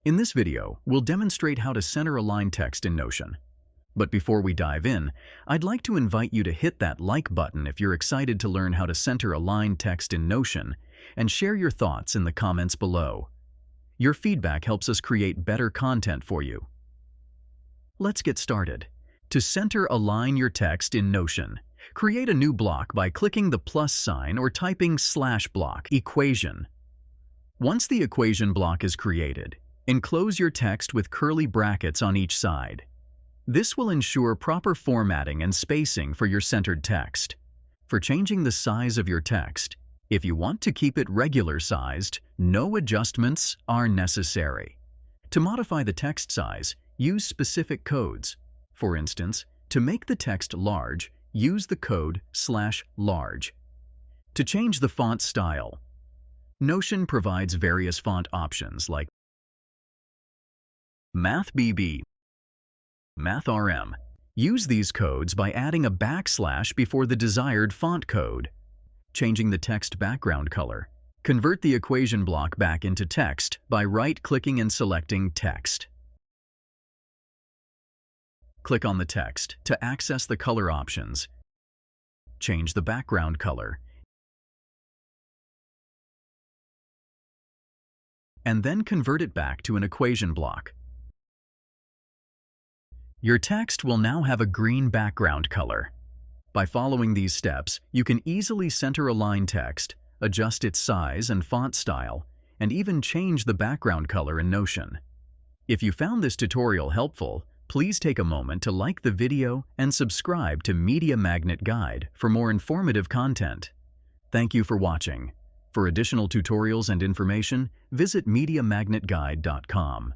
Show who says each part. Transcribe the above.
Speaker 1: In this video, we'll demonstrate how to center align text in Notion. But before we dive in, I'd like to invite you to hit that like button if you're excited to learn how to center align text in Notion, and share your thoughts in the comments below. Your feedback helps us create better content for you. Let's get started. To center align your text in Notion, create a new block by clicking the plus sign or typing /block equation. Once the equation block is created, enclose your text with curly brackets on each side. This will ensure proper formatting and spacing for your centered text. For changing the size of your text, if you want to keep it regular sized, no adjustments are necessary. To modify the text size, use specific codes. For instance, to make the text large, use the code /large. To change the font style, Notion provides various font options like Math BB, Math RM. Use these codes by adding a backslash before the desired font code. Changing the text background color. Convert the equation block back into text by right-clicking and selecting Text. Click on the text to access the color options. Change the background color, and then convert it back to an equation block. Your text will now have a green background color. By following these steps, you can easily center align text, adjust its size and font style, and even change the background color in Notion. If you found this tutorial helpful, please take a moment to like the video and subscribe to Media Magnet Guide for more informative content. Thank you for watching. For additional tutorials and information, visit MediaMagnetGuide.com.